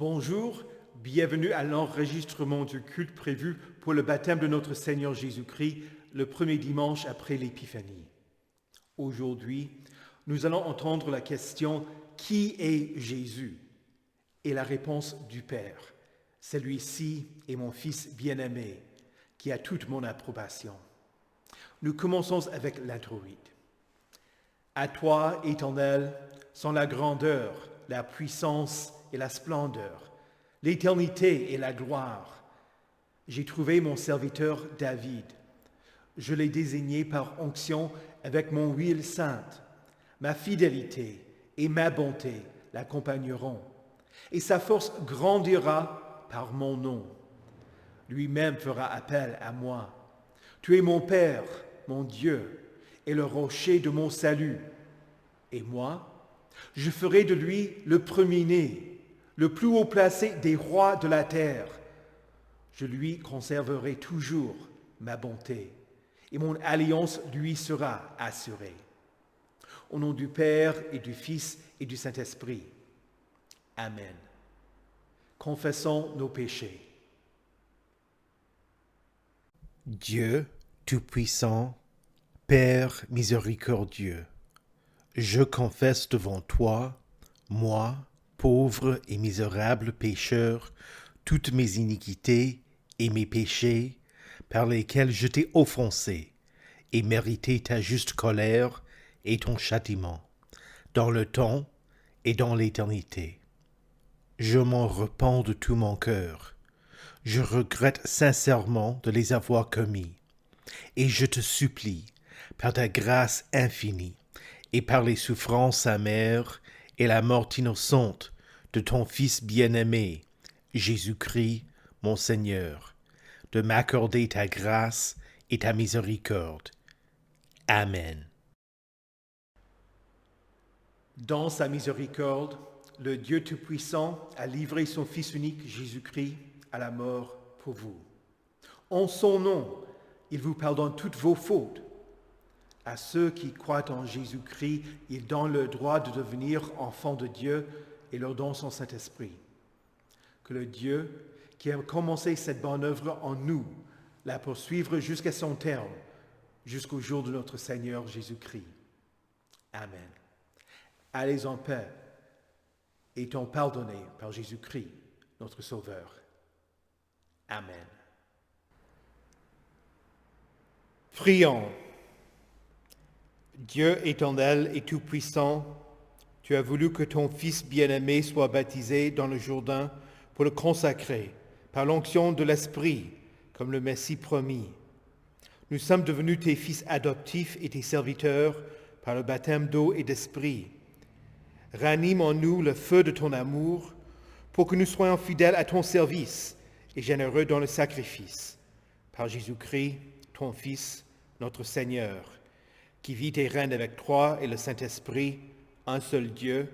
Bonjour, bienvenue à l'enregistrement du culte prévu pour le baptême de notre Seigneur Jésus-Christ le premier dimanche après l'Épiphanie. Aujourd'hui, nous allons entendre la question « Qui est Jésus ?» et la réponse du Père. Celui-ci est mon Fils bien-aimé, qui a toute mon approbation. Nous commençons avec l'introïde. À toi, Éternel, sont la grandeur, la puissance et la splendeur, l'éternité et la gloire. J'ai trouvé mon serviteur David. Je l'ai désigné par onction avec mon huile sainte. Ma fidélité et ma bonté l'accompagneront, et sa force grandira par mon nom. Lui-même fera appel à moi. Tu es mon Père, mon Dieu, et le rocher de mon salut. Et moi, je ferai de lui le premier-né, le plus haut placé des rois de la terre. Je lui conserverai toujours ma bonté, et mon alliance lui sera assurée. Au nom du Père et du Fils et du Saint-Esprit. Amen. Confessons nos péchés. Dieu Tout-Puissant, Père miséricordieux, je confesse devant toi, moi, pauvre et misérable pécheur, toutes mes iniquités et mes péchés par lesquels je t'ai offensé et mérité ta juste colère et ton châtiment, dans le temps et dans l'éternité. Je m'en repens de tout mon cœur. Je regrette sincèrement de les avoir commis, et je te supplie, par ta grâce infinie, et par les souffrances amères et la mort innocente de ton Fils bien-aimé, Jésus-Christ, mon Seigneur, de m'accorder ta grâce et ta miséricorde. Amen. Dans sa miséricorde, le Dieu Tout-Puissant a livré son Fils unique, Jésus-Christ, à la mort pour vous. En son nom, il vous pardonne toutes vos fautes. À ceux qui croient en Jésus-Christ, il donne le droit de devenir enfants de Dieu et leur donne son Saint-Esprit. Que le Dieu qui a commencé cette bonne œuvre en nous la poursuivre jusqu'à son terme, jusqu'au jour de notre Seigneur Jésus-Christ. Amen. Allez en paix, étant pardonnés par Jésus-Christ, notre Sauveur. Amen. Prions. Dieu éternel et tout-puissant, tu as voulu que ton Fils bien-aimé soit baptisé dans le Jourdain pour le consacrer par l'onction de l'Esprit, comme le Messie promis. Nous sommes devenus tes fils adoptifs et tes serviteurs par le baptême d'eau et d'esprit. Ranime en nous le feu de ton amour pour que nous soyons fidèles à ton service et généreux dans le sacrifice. Par Jésus-Christ, ton Fils, notre Seigneur, qui vit et règne avec toi et le Saint-Esprit, un seul Dieu,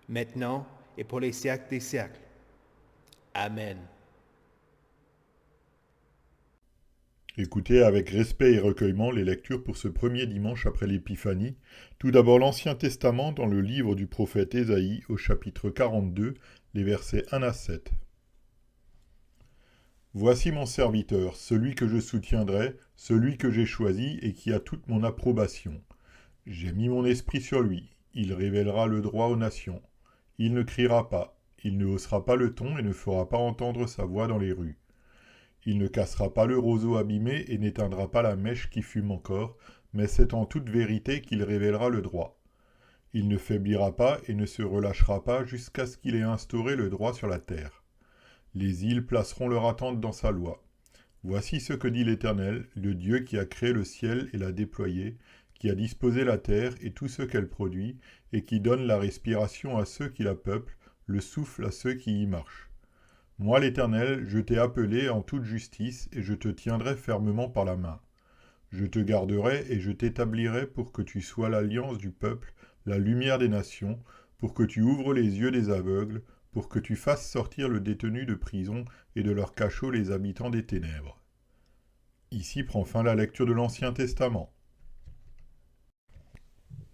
maintenant et pour les siècles des siècles. Amen. Écoutez avec respect et recueillement les lectures pour ce premier dimanche après l'Épiphanie. Tout d'abord l'Ancien Testament dans le livre du prophète Ésaïe au chapitre 42, les versets 1 à 7. Voici mon serviteur, celui que je soutiendrai, celui que j'ai choisi et qui a toute mon approbation. J'ai mis mon esprit sur lui, il révélera le droit aux nations. Il ne criera pas, il ne haussera pas le ton et ne fera pas entendre sa voix dans les rues. Il ne cassera pas le roseau abîmé et n'éteindra pas la mèche qui fume encore, mais c'est en toute vérité qu'il révélera le droit. Il ne faiblira pas et ne se relâchera pas jusqu'à ce qu'il ait instauré le droit sur la terre. Les îles placeront leur attente dans sa loi. Voici ce que dit l'Éternel, le Dieu qui a créé le ciel et l'a déployé, qui a disposé la terre et tout ce qu'elle produit, et qui donne la respiration à ceux qui la peuplent, le souffle à ceux qui y marchent. Moi l'Éternel, je t'ai appelé en toute justice, et je te tiendrai fermement par la main. Je te garderai et je t'établirai pour que tu sois l'alliance du peuple, la lumière des nations, pour que tu ouvres les yeux des aveugles, pour que tu fasses sortir le détenu de prison et de leur cachot les habitants des ténèbres. Ici prend fin la lecture de l'Ancien Testament.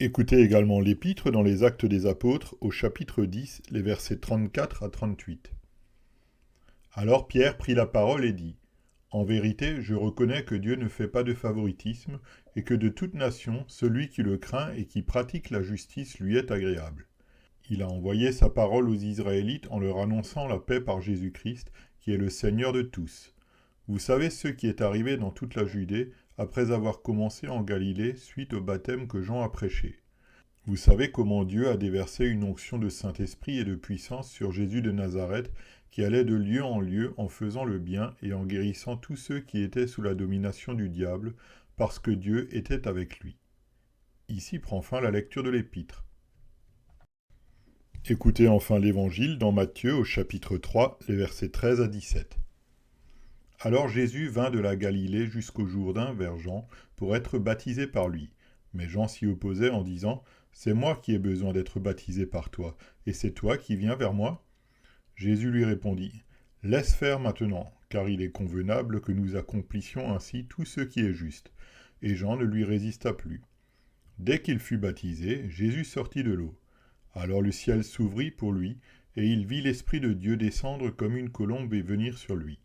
Écoutez également l'Épître dans les Actes des Apôtres au chapitre 10, les versets 34 à 38. Alors Pierre prit la parole et dit, « En vérité, je reconnais que Dieu ne fait pas de favoritisme et que de toute nation, celui qui le craint et qui pratique la justice lui est agréable. Il a envoyé sa parole aux Israélites en leur annonçant la paix par Jésus-Christ, qui est le Seigneur de tous. Vous savez ce qui est arrivé dans toute la Judée après avoir commencé en Galilée suite au baptême que Jean a prêché. Vous savez comment Dieu a déversé une onction de Saint-Esprit et de puissance sur Jésus de Nazareth, qui allait de lieu en lieu en faisant le bien et en guérissant tous ceux qui étaient sous la domination du diable, parce que Dieu était avec lui. » Ici prend fin la lecture de l'Épître. Écoutez enfin l'Évangile dans Matthieu au chapitre 3, les versets 13 à 17. Alors Jésus vint de la Galilée jusqu'au Jourdain vers Jean pour être baptisé par lui. Mais Jean s'y opposait en disant « C'est moi qui ai besoin d'être baptisé par toi, et c'est toi qui viens vers moi ?» Jésus lui répondit « Laisse faire maintenant, car il est convenable que nous accomplissions ainsi tout ce qui est juste. » Et Jean ne lui résista plus. Dès qu'il fut baptisé, Jésus sortit de l'eau. Alors le ciel s'ouvrit pour lui, et il vit l'Esprit de Dieu descendre comme une colombe et venir sur lui.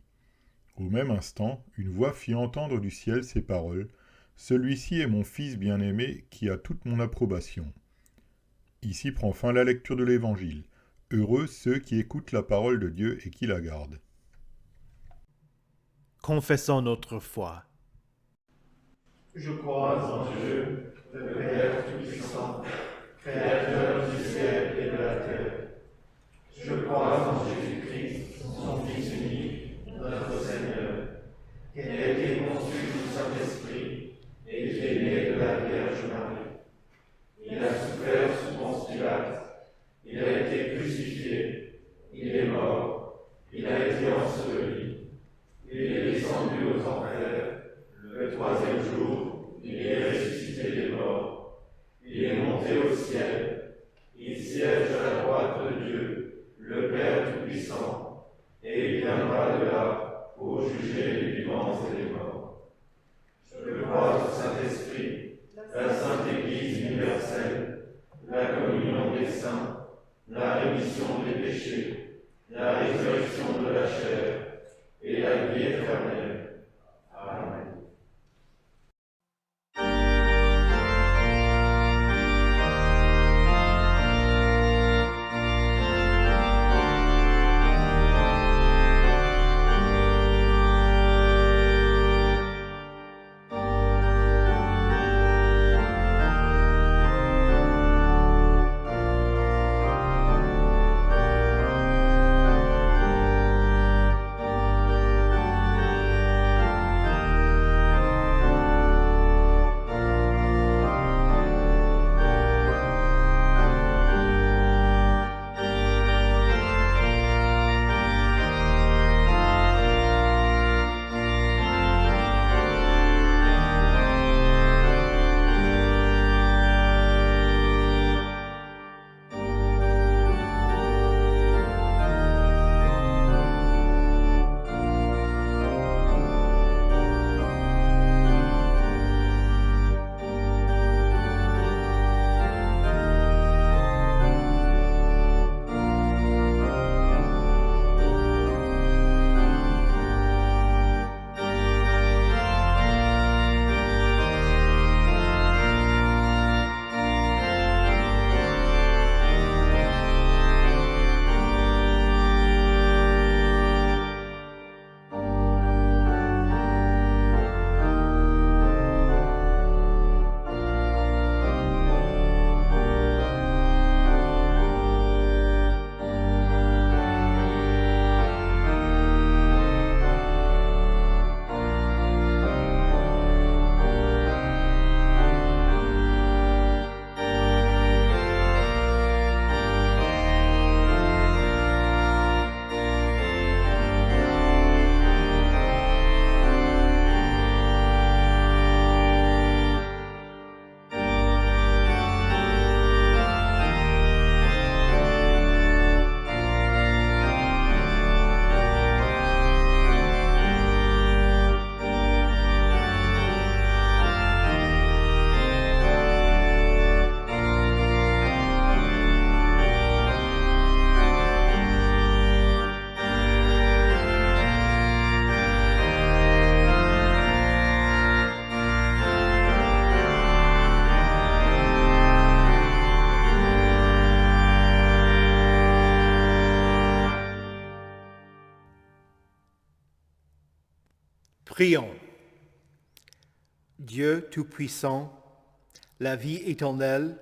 Au même instant, une voix fit entendre du ciel ces paroles, « Celui-ci est mon Fils bien-aimé, qui a toute mon approbation. » Ici prend fin la lecture de l'Évangile. Heureux ceux qui écoutent la parole de Dieu et qui la gardent. Confessons notre foi. Je crois en Dieu, le Père Tout-Puissant, Créateur du ciel et de la terre. Je crois en Jésus-Christ, son Fils unique, notre Seigneur, qui a été conçu du Saint-Esprit et qui est né de la Vierge Marie. Il a souffert sous Ponce Pilate, il a été crucifié, il est mort, il a été enseveli, il est descendu aux enfers, le troisième jour, il est ressuscité des morts, il est monté au ciel, il siège à la droite de Dieu, le Père Tout-Puissant, et il viendra de là pour juger les vivants et les morts. Je crois au Saint-Esprit, la Sainte Église universelle, la communion des saints, la rémission des péchés, la résurrection de la chair et la vie éternelle. Amen. Prions. Dieu Tout-Puissant, la vie éternelle,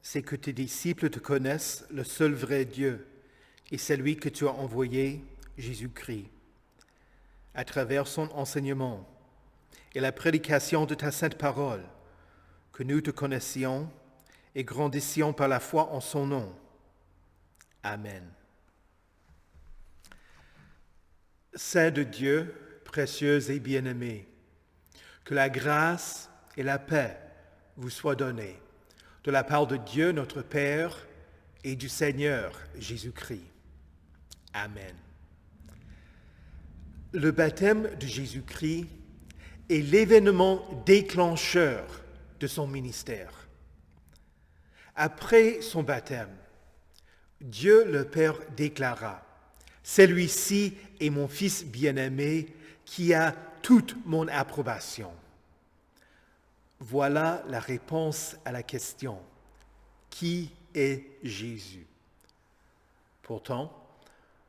c'est que tes disciples te connaissent, le seul vrai Dieu, et celui que tu as envoyé, Jésus-Christ. À travers son enseignement et la prédication de ta sainte parole, que nous te connaissions et grandissions par la foi en son nom. Amen. Saint de Dieu, précieux et bien-aimé, que la grâce et la paix vous soient données de la part de Dieu notre Père et du Seigneur Jésus-Christ. Amen. Le baptême de Jésus-Christ est l'événement déclencheur de son ministère. Après son baptême, Dieu le Père déclara « Celui-ci est mon Fils bien-aimé qui a toute mon approbation. » Voilà la réponse à la question « Qui est Jésus ?» Pourtant,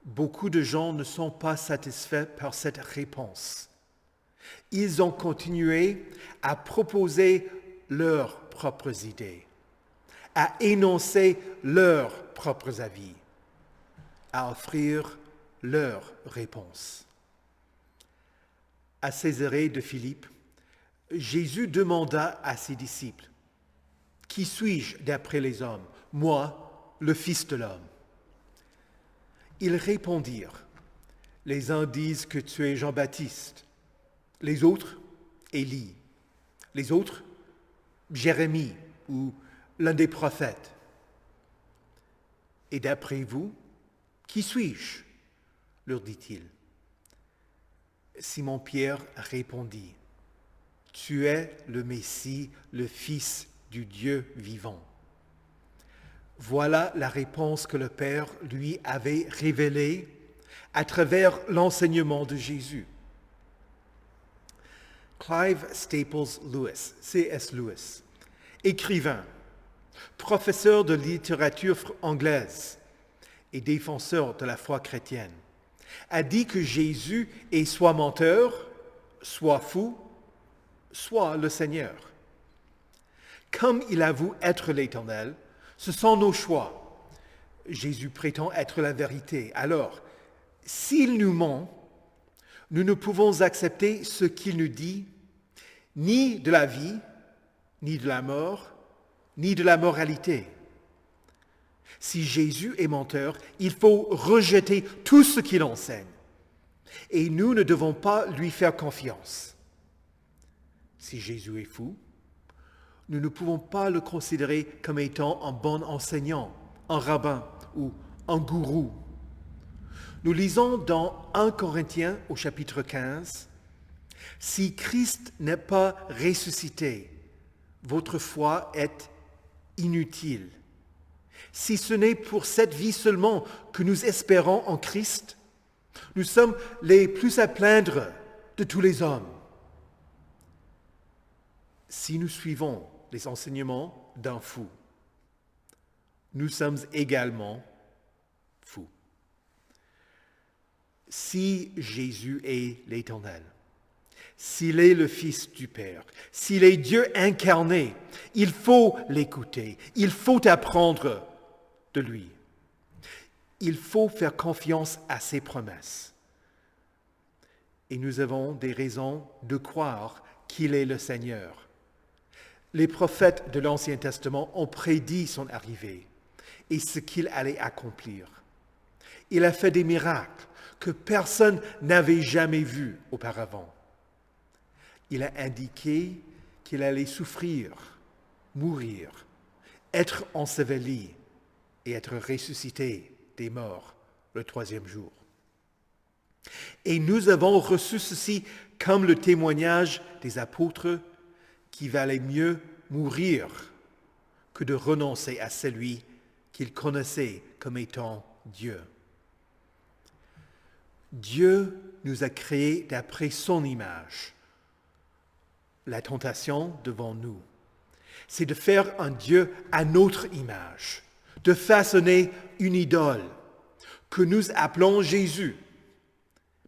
beaucoup de gens ne sont pas satisfaits par cette réponse. Ils ont continué à proposer leurs propres idées, à énoncer leurs propres avis, à offrir leurs réponses. À Césarée de Philippe, Jésus demanda à ses disciples, « Qui suis-je d'après les hommes, moi, le Fils de l'homme ?» Ils répondirent, « Les uns disent que tu es Jean-Baptiste, les autres, Élie, les autres, Jérémie ou l'un des prophètes. Et d'après vous, qui suis-je » leur dit-il. Simon-Pierre répondit, « Tu es le Messie, le Fils du Dieu vivant. » Voilà la réponse que le Père lui avait révélée à travers l'enseignement de Jésus. Clive Staples Lewis, C.S. Lewis, écrivain, professeur de littérature anglaise et défenseur de la foi chrétienne, a dit que Jésus est soit menteur, soit fou, soit le Seigneur. Comme il avoue être l'Éternel, ce sont nos choix. Jésus prétend être la vérité. Alors, s'il nous ment, nous ne pouvons accepter ce qu'il nous dit, ni de la vie, ni de la mort, ni de la moralité. Si Jésus est menteur, il faut rejeter tout ce qu'il enseigne. Et nous ne devons pas lui faire confiance. Si Jésus est fou, nous ne pouvons pas le considérer comme étant un bon enseignant, un rabbin ou un gourou. Nous lisons dans 1 Corinthiens au chapitre 15, « Si Christ n'est pas ressuscité, votre foi est inutile. Si ce n'est pour cette vie seulement que nous espérons en Christ, nous sommes les plus à plaindre de tous les hommes. Si nous suivons les enseignements d'un fou, nous sommes également fous. Si Jésus est l'Éternel, s'il est le Fils du Père, s'il est Dieu incarné, il faut l'écouter, il faut apprendre de lui. Il faut faire confiance à ses promesses. Et nous avons des raisons de croire qu'il est le Seigneur. Les prophètes de l'Ancien Testament ont prédit son arrivée et ce qu'il allait accomplir. Il a fait des miracles que personne n'avait jamais vus auparavant. Il a indiqué qu'il allait souffrir, mourir, être enseveli et être ressuscité des morts le troisième jour. Et nous avons reçu ceci comme le témoignage des apôtres qu'il valait mieux mourir que de renoncer à celui qu'ils connaissaient comme étant Dieu. Dieu nous a créés d'après son image. La tentation devant nous, c'est de faire un Dieu à notre image, de façonner une idole que nous appelons Jésus,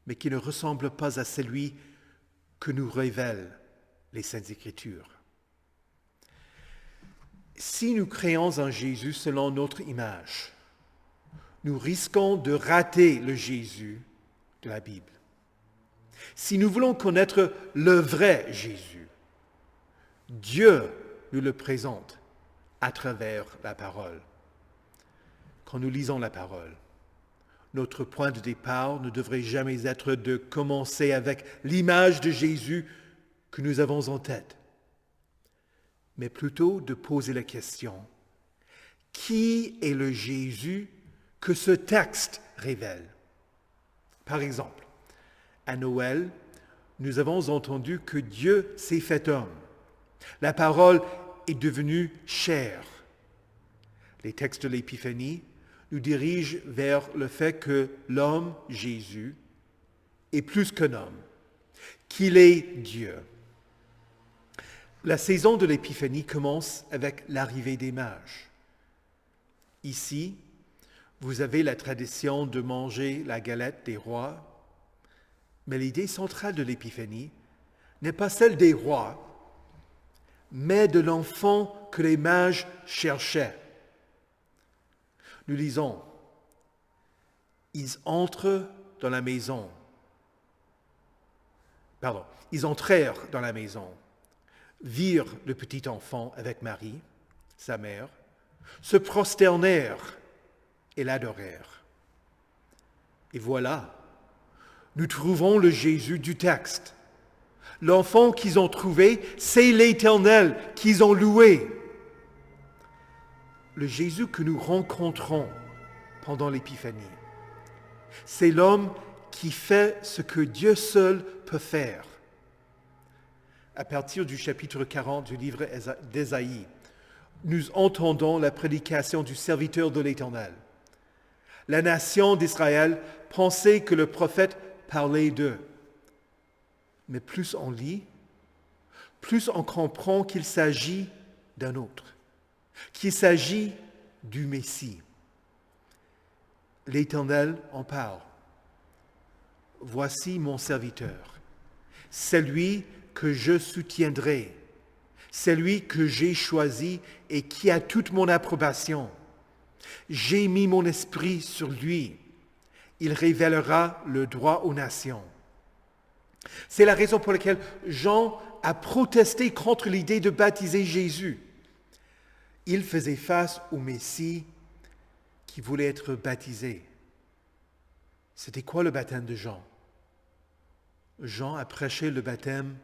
mais qui ne ressemble pas à celui que nous révèlent les Saintes Écritures. Si nous créons un Jésus selon notre image, nous risquons de rater le Jésus de la Bible. Si nous voulons connaître le vrai Jésus, Dieu nous le présente à travers la parole. Quand nous lisons la parole, notre point de départ ne devrait jamais être de commencer avec l'image de Jésus que nous avons en tête, mais plutôt de poser la question, qui est le Jésus que ce texte révèle? Par exemple, à Noël, nous avons entendu que Dieu s'est fait homme. La parole est devenue chair. Les textes de l'Épiphanie nous dirigent vers le fait que l'homme, Jésus, est plus qu'un homme, qu'il est Dieu. La saison de l'Épiphanie commence avec l'arrivée des mages. Ici, vous avez la tradition de manger la galette des rois, mais l'idée centrale de l'Épiphanie n'est pas celle des rois, mais de l'enfant que les mages cherchaient. Nous lisons, ils entrèrent dans la maison, virent le petit enfant avec Marie, sa mère, se prosternèrent et l'adorèrent. Et voilà, nous trouvons le Jésus du texte. L'enfant qu'ils ont trouvé, c'est l'Éternel qu'ils ont loué. Le Jésus que nous rencontrons pendant l'Épiphanie, c'est l'homme qui fait ce que Dieu seul peut faire. À partir du chapitre 40 du livre d'Ésaïe, nous entendons la prédication du serviteur de l'Éternel. La nation d'Israël pensait que le prophète parlait d'eux. Mais plus on lit, plus on comprend qu'il s'agit d'un autre, qu'il s'agit du Messie. L'Éternel en parle. Voici mon serviteur, celui que je soutiendrai, celui que j'ai choisi et qui a toute mon approbation. J'ai mis mon esprit sur lui. Il révélera le droit aux nations. C'est la raison pour laquelle Jean a protesté contre l'idée de baptiser Jésus. Il faisait face au Messie qui voulait être baptisé. C'était quoi le baptême de Jean? Jean a prêché le baptême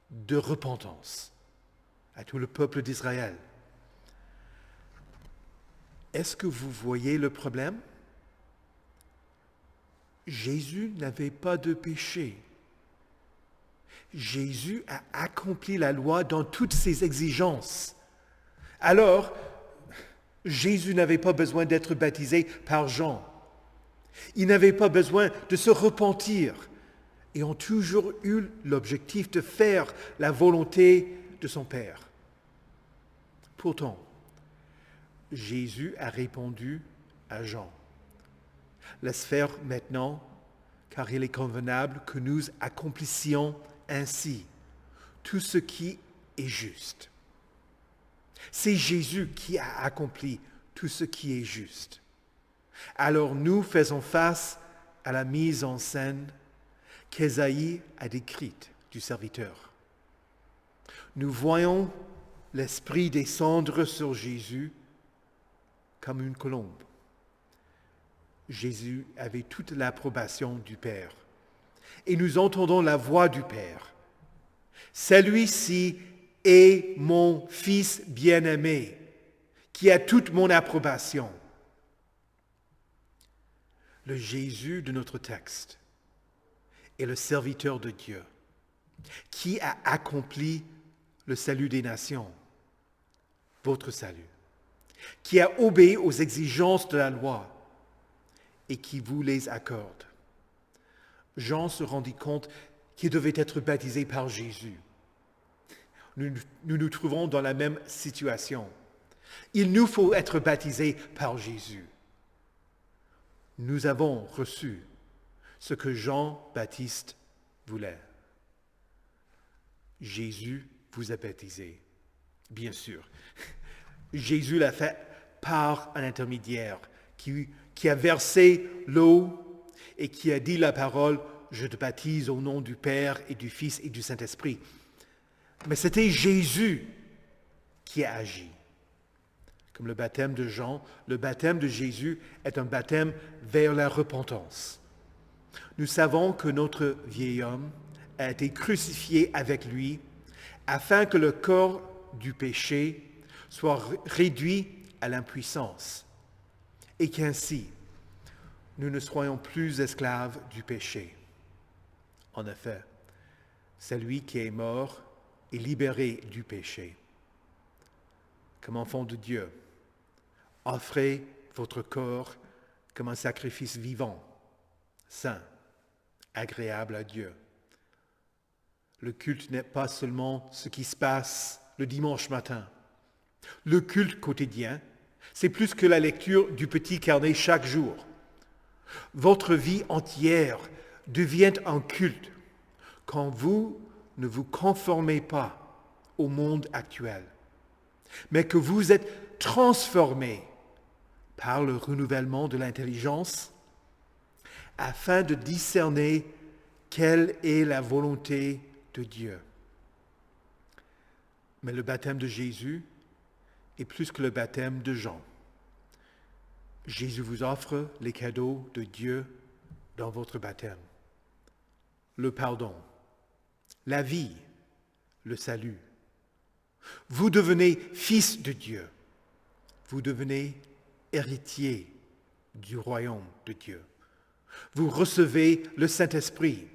de repentance à tout le peuple d'Israël. Est-ce que vous voyez le problème? Jésus n'avait pas de péché. Jésus a accompli la loi dans toutes ses exigences. Alors, Jésus n'avait pas besoin d'être baptisé par Jean. Il n'avait pas besoin de se repentir. Et ont toujours eu l'objectif de faire la volonté de son Père. Pourtant, Jésus a répondu à Jean. Laisse faire maintenant, car il est convenable que nous accomplissions ainsi tout ce qui est juste. C'est Jésus qui a accompli tout ce qui est juste. Alors nous faisons face à la mise en scène qu'Ésaïe a décrite du serviteur. Nous voyons l'Esprit descendre sur Jésus comme une colombe. Jésus avait toute l'approbation du Père. Et nous entendons la voix du Père. Celui-ci est mon Fils bien-aimé, qui a toute mon approbation. Le Jésus de notre texte est le serviteur de Dieu, qui a accompli le salut des nations, votre salut, qui a obéi aux exigences de la loi et qui vous les accorde. Jean se rendit compte qu'il devait être baptisé par Jésus. Nous trouvons dans la même situation. Il nous faut être baptisés par Jésus. Nous avons reçu ce que Jean-Baptiste voulait. Jésus vous a baptisé. Bien sûr. Jésus l'a fait par un intermédiaire qui a versé l'eau et qui a dit la parole « Je te baptise au nom du Père et du Fils et du Saint-Esprit ». Mais c'était Jésus qui a agi. Comme le baptême de Jean, le baptême de Jésus est un baptême vers la repentance. Nous savons que notre vieil homme a été crucifié avec lui afin que le corps du péché soit réduit à l'impuissance et qu'ainsi nous ne soyons plus esclaves du péché. En effet, celui qui est mort est libéré du péché. Comme enfant de Dieu, offrez votre corps comme un sacrifice vivant, saint, agréable à Dieu. Le culte n'est pas seulement ce qui se passe le dimanche matin. Le culte quotidien, c'est plus que la lecture du petit carnet chaque jour. Votre vie entière devient un culte quand vous ne vous conformez pas au monde actuel, mais que vous êtes transformés par le renouvellement de l'intelligence afin de discerner quelle est la volonté de Dieu. Mais le baptême de Jésus est plus que le baptême de Jean. Jésus vous offre les cadeaux de Dieu dans votre baptême. Le pardon, la vie, le salut. Vous devenez fils de Dieu. Vous devenez héritier du royaume de Dieu. Vous recevez le Saint-Esprit.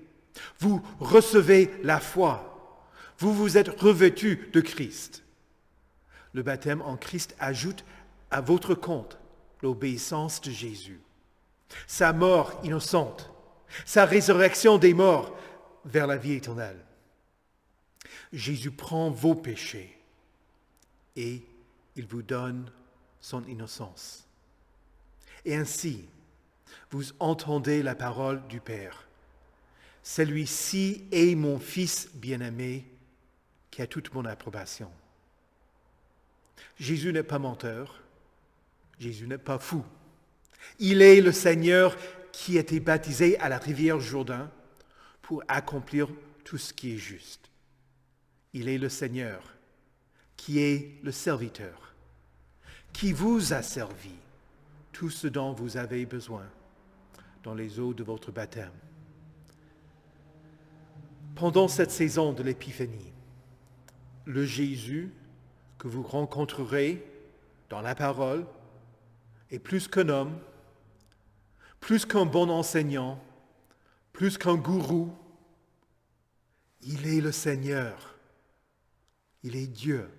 Vous recevez la foi. Vous vous êtes revêtus de Christ. Le baptême en Christ ajoute à votre compte l'obéissance de Jésus, sa mort innocente, sa résurrection des morts vers la vie éternelle. Jésus prend vos péchés et il vous donne son innocence. Et ainsi, vous entendez la parole du Père. Celui-ci est mon Fils bien-aimé qui a toute mon approbation. Jésus n'est pas menteur. Jésus n'est pas fou. Il est le Seigneur qui a été baptisé à la rivière Jourdain pour accomplir tout ce qui est juste. Il est le Seigneur qui est le serviteur, qui vous a servi tout ce dont vous avez besoin dans les eaux de votre baptême. Pendant cette saison de l'Épiphanie, le Jésus que vous rencontrerez dans la parole est plus qu'un homme, plus qu'un bon enseignant, plus qu'un gourou. Il est le Seigneur. Il est Dieu.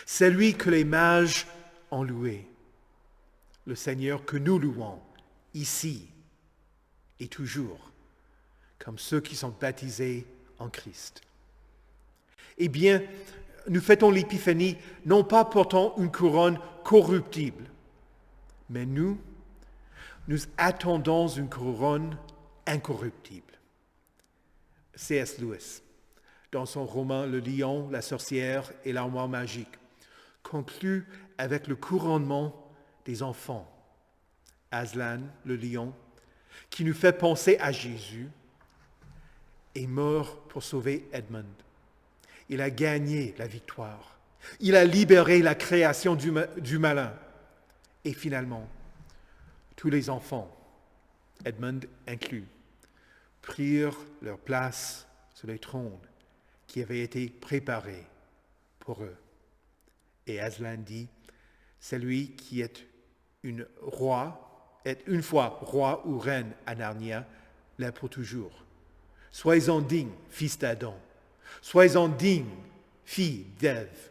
C'est lui que les mages ont loué. Le Seigneur que nous louons ici et toujours, comme ceux qui sont baptisés en Christ. Eh bien, nous fêtons l'Épiphanie non pas portant une couronne corruptible, mais nous attendons une couronne incorruptible. C.S. Lewis, dans son roman Le lion, la sorcière et l'armoire magique, conclut avec le couronnement des enfants. Aslan, le lion, qui nous fait penser à Jésus, est mort pour sauver Edmund. Il a gagné la victoire. Il a libéré la création du malin. Et finalement, tous les enfants, Edmund inclus, prirent leur place sur les trônes qui avaient été préparés pour eux. Et Aslan dit, celui qui est une fois roi ou reine à Narnia, l'est pour toujours. Soyez-en dignes, fils d'Adam. Soyez-en dignes, fille d'Ève,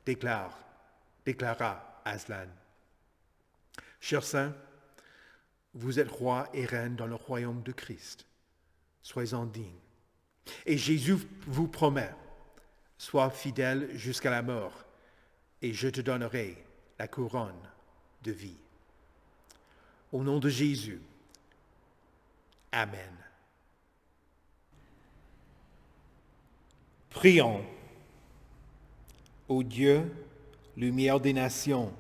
déclara Aslan. Chers saints, vous êtes rois et reines dans le royaume de Christ. Soyez-en dignes. Et Jésus vous promet, sois fidèle jusqu'à la mort, et je te donnerai la couronne de vie. Au nom de Jésus, Amen. Prions. Ô Dieu, lumière des nations,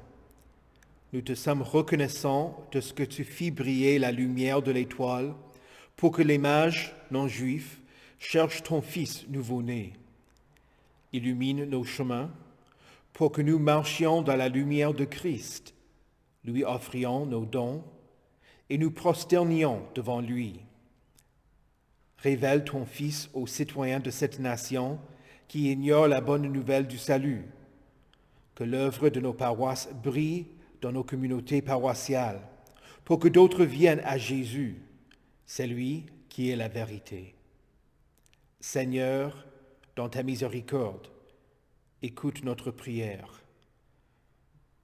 nous te sommes reconnaissants de ce que tu fis briller la lumière de l'étoile pour que les mages non-juifs cherchent ton Fils nouveau-né. Illumine nos chemins pour que nous marchions dans la lumière de Christ, lui offrions nos dons et nous prosternions devant lui. Révèle ton Fils aux citoyens de cette nation qui ignorent la bonne nouvelle du salut. Que l'œuvre de nos paroisses brille dans nos communautés paroissiales, pour que d'autres viennent à Jésus, c'est lui qui est la vérité. Seigneur, dans ta miséricorde, écoute notre prière.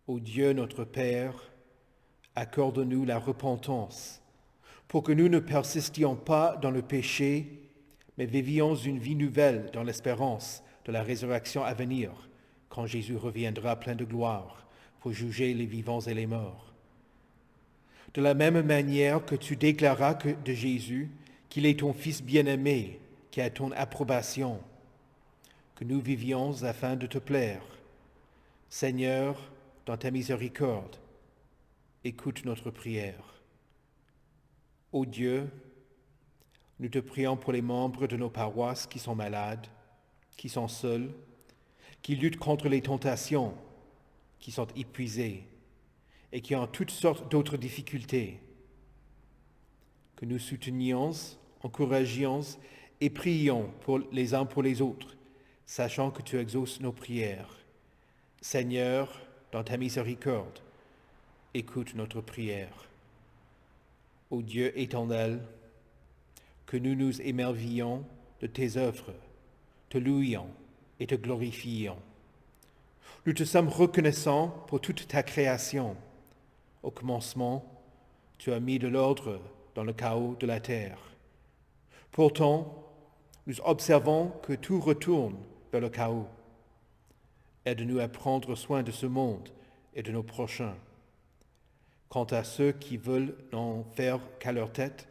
Ô Dieu notre Père, accorde-nous la repentance, pour que nous ne persistions pas dans le péché, mais vivions une vie nouvelle dans l'espérance de la résurrection à venir, quand Jésus reviendra plein de gloire pour juger les vivants et les morts. De la même manière que tu déclaras de Jésus qu'il est ton Fils bien-aimé, qui a ton approbation, que nous vivions afin de te plaire. Seigneur, dans ta miséricorde, écoute notre prière. Ô Dieu, nous te prions pour les membres de nos paroisses qui sont malades, qui sont seuls, qui luttent contre les tentations, qui sont épuisés et qui ont toutes sortes d'autres difficultés. Que nous soutenions, encouragions et prions les uns pour les autres, sachant que tu exauces nos prières. Seigneur, dans ta miséricorde, écoute notre prière. Ô Dieu éternel, que nous nous émerveillons de tes œuvres, te louions et te glorifions. Nous te sommes reconnaissants pour toute ta création. Au commencement, tu as mis de l'ordre dans le chaos de la terre. Pourtant, nous observons que tout retourne vers le chaos. Aide-nous à prendre soin de ce monde et de nos prochains. Quant à ceux qui veulent n'en faire qu'à leur tête,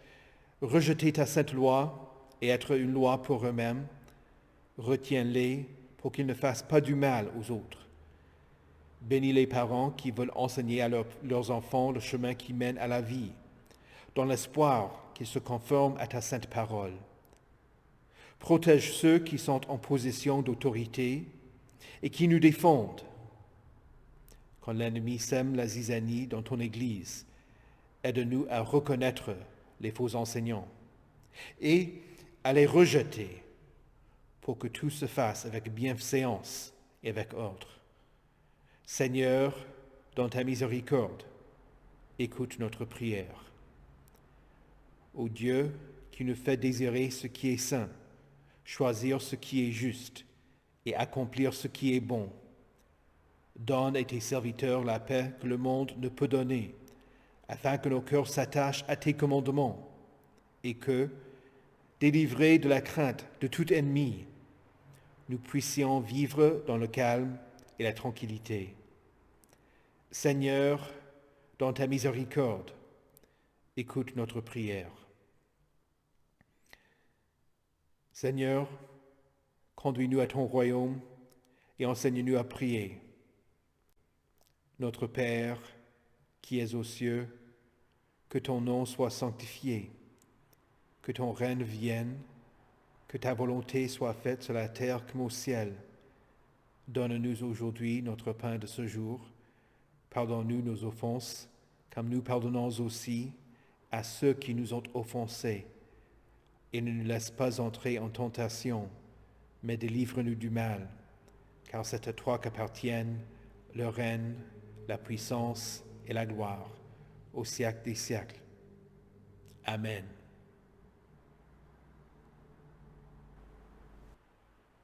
rejeter ta sainte loi et être une loi pour eux-mêmes, retiens-les pour qu'ils ne fassent pas du mal aux autres. Bénis les parents qui veulent enseigner à leurs enfants le chemin qui mène à la vie, dans l'espoir qu'ils se conforment à ta sainte parole. Protège ceux qui sont en possession d'autorité et qui nous défendent. Quand l'ennemi sème la zizanie dans ton Église, aide-nous à reconnaître les faux enseignants et à les rejeter pour que tout se fasse avec bienséance et avec ordre. Seigneur, dans ta miséricorde, écoute notre prière. Ô Dieu, qui nous fait désirer ce qui est saint, choisir ce qui est juste et accomplir ce qui est bon, donne à tes serviteurs la paix que le monde ne peut donner, afin que nos cœurs s'attachent à tes commandements et que, délivrés de la crainte de tout ennemi, nous puissions vivre dans le calme et la tranquillité. Seigneur, dans ta miséricorde, écoute notre prière. Seigneur, conduis-nous à ton royaume et enseigne-nous à prier. Notre Père, qui es aux cieux, que ton nom soit sanctifié, que ton règne vienne, que ta volonté soit faite sur la terre comme au ciel. Donne-nous aujourd'hui notre pain de ce jour. Pardonne-nous nos offenses, comme nous pardonnons aussi à ceux qui nous ont offensés. Et ne nous laisse pas entrer en tentation, mais délivre-nous du mal, car c'est à toi qu'appartiennent le règne, la puissance et la gloire, au siècle des siècles. Amen.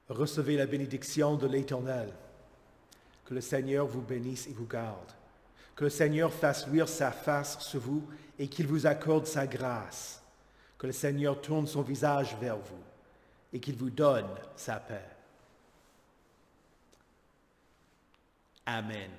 Recevez la bénédiction de l'Éternel. Que le Seigneur vous bénisse et vous garde. Que le Seigneur fasse luire sa face sur vous et qu'il vous accorde sa grâce. Que le Seigneur tourne son visage vers vous et qu'il vous donne sa paix. Amen.